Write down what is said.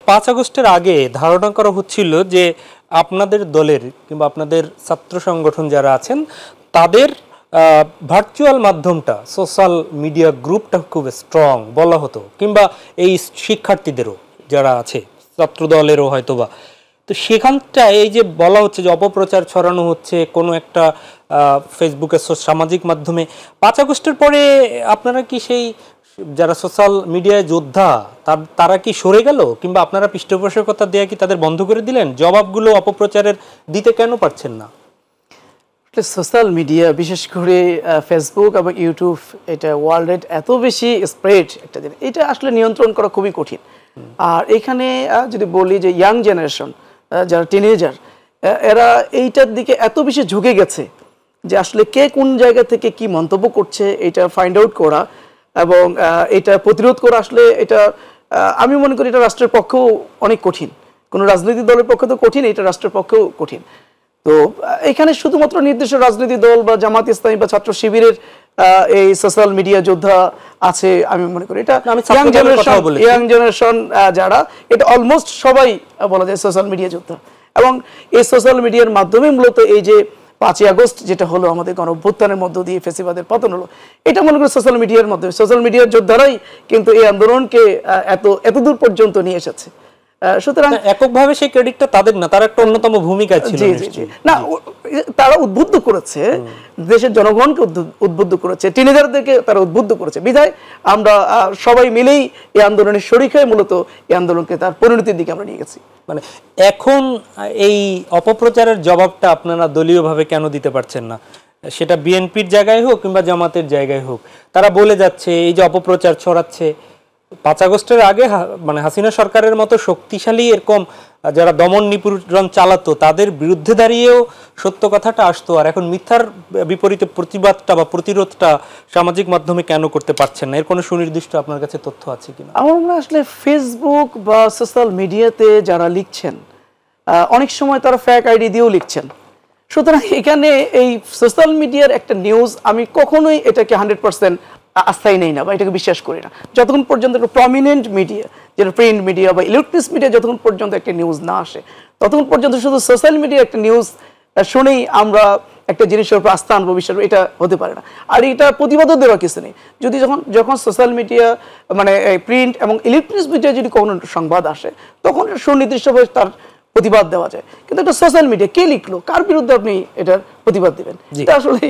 5 আগস্টের আগে ধারণা করা হচ্ছিল যে আপনাদের দলের কিংবা আপনাদের ছাত্র সংগঠন যারা আছেন তাদের ভার্চুয়াল মাধ্যমটা সোশ্যাল মিডিয়া গ্রুপটা খুব স্ট্রং বলা হতো, কিংবা এই শিক্ষার্থীদেরও যারা আছে ছাত্র দলেরও হয়তোবা। তো সেখানটা এই যে বলা হচ্ছে যে অপপ্রচার ছড়ানো হচ্ছে কোনো একটা ফেসবুকে সামাজিক মাধ্যমে, 5 আগস্টের পরে আপনারা কি সেই যারা সোশ্যাল মিডিয়ায় যোদ্ধা তারা কি সরে গেল, কিংবা আপনারা পৃষ্ঠপোষকতা দেয়া কি তাদের বন্ধ করে দিলেন? জবাবগুলো অপপ্রচারের দিতে কেন পারছেন না? সোশ্যাল মিডিয়া বিশেষ করে ফেসবুক এবং ইউটিউব, এটা ওয়ার্ল্ডের এত বেশি স্প্রেড একটা জিনিস, এটা আসলে নিয়ন্ত্রণ করা খুবই কঠিন। আর এখানে যদি বলি যে ইয়াং জেনারেশন যারা টিনেজার, এরা এইটার দিকে এত বেশি ঝুঁকে গেছে যে আসলে কে কোন জায়গা থেকে কি মন্তব্য করছে এটা ফাইন্ড আউট করা এবং এটা প্রতিরোধ করা, আসলে এটা আমি মনে করি এটা রাষ্ট্রের পক্ষেও অনেক কঠিন। কোনো রাজনৈতিক দলের পক্ষে তো কঠিন, এটা রাষ্ট্রের পক্ষেও কঠিন। তো এখানে শুধুমাত্র নির্দিষ্ট রাজনৈতিক দল বা জামাত ইসলামী বা ছাত্র শিবিরের এই সোশ্যাল মিডিয়া যোদ্ধা আছে আমি মনে করি। এটা ইয়াং জেনারেশন যারা, এটা অলমোস্ট সবাই বলা যায় সোশ্যাল মিডিয়া যোদ্ধা। এবং এই সোশ্যাল মিডিয়ার মাধ্যমে মূলত এই যে 5 আগস্ট যেটা হলো আমাদের গণঅভ্যুত্থানের মধ্য দিয়ে ফ্যাসিবাদের পতন হলো, এটা মনে করি সোশ্যাল মিডিয়ার মাধ্যমে, সোশ্যাল মিডিয়ার যোদ্ধারাই কিন্তু এই আন্দোলনকে এত দূর পর্যন্ত নিয়ে এসেছে। সুতরাং এককভাবে সেই ক্রেডিটটা তাদের না, তার একটা অন্যতম ভূমিকা ছিল। না, তারা উদ্বুদ্ধ করেছে, দেশের জনগণকে উদ্বুদ্ধ করেছে, টিনেজারদেরকে তারা উদ্বুদ্ধ করেছে, বিধায় আমরা সবাই মিলেই এই আন্দোলনের শরিক হয়ে মূলত এই আন্দোলনকে তার পরিণতির দিকে আমরা নিয়ে গেছি। মানে এখন এই অপপ্রচারের জবাবটা আপনারা দলীয়ভাবে কেন দিতে পারছেন না? সেটা বিএনপির জায়গায় হোক কিংবা জামাতের জায়গায় হোক, তারা বলে যাচ্ছে এই যে অপপ্রচার ছড়াচ্ছে, 5 আগস্টের আগে মানে হাসিনা সরকারের মতো শক্তিশালী এরকম যারা দমন নিপীড়ন চালাতো তাদের বিরুদ্ধে দাঁড়িয়েও সত্য কথাটা আসতো, আর এখন মিথ্যার বিপরীতে প্রতিবাদটা বা প্রতিরোধটা সামাজিক মাধ্যমে কেন করতে পারছেন না? এর কোনো সুনির্দিষ্ট আপনার কাছে তথ্য আছে কিনা? আমরা আসলে ফেসবুক বা সোশ্যাল মিডিয়াতে যারা লিখছেন অনেক সময় তারা ফেক আইডি দিয়েও লিখছেন। সুতরাং এখানে এই সোশ্যাল মিডিয়ার একটা নিউজ আমি কখনোই এটাকে 100% আস্থাই নেই না বা এটাকে বিশ্বাস করি না যতক্ষণ পর্যন্ত একটা প্রমিনেন্ট মিডিয়া, যেটা প্রিন্ট মিডিয়া বা ইলেকট্রনিক্স মিডিয়া, যতক্ষণ পর্যন্ত একটা নিউজ না আসে ততক্ষণ পর্যন্ত শুধু সোশ্যাল মিডিয়া একটা নিউজ শুনেই আমরা একটা জিনিসের উপর আস্থা আনবো, বিশ্বাস, এটা হতে পারে না। আর এটা প্রতিবাদও দেওয়া কিছু নেই। যদি যখন সোশ্যাল মিডিয়া মানে প্রিন্ট এবং ইলেকট্রনিক্স মিডিয়া যদি কোনো সংবাদ আসে তখন সুনির্দিষ্টভাবে তার প্রতিবাদ দেওয়া যায়, কিন্তু এটা সোশ্যাল মিডিয়া কে লিখলো, কার বিরুদ্ধে আপনি এটার প্রতিবাদ দিবেন, এটা আসলে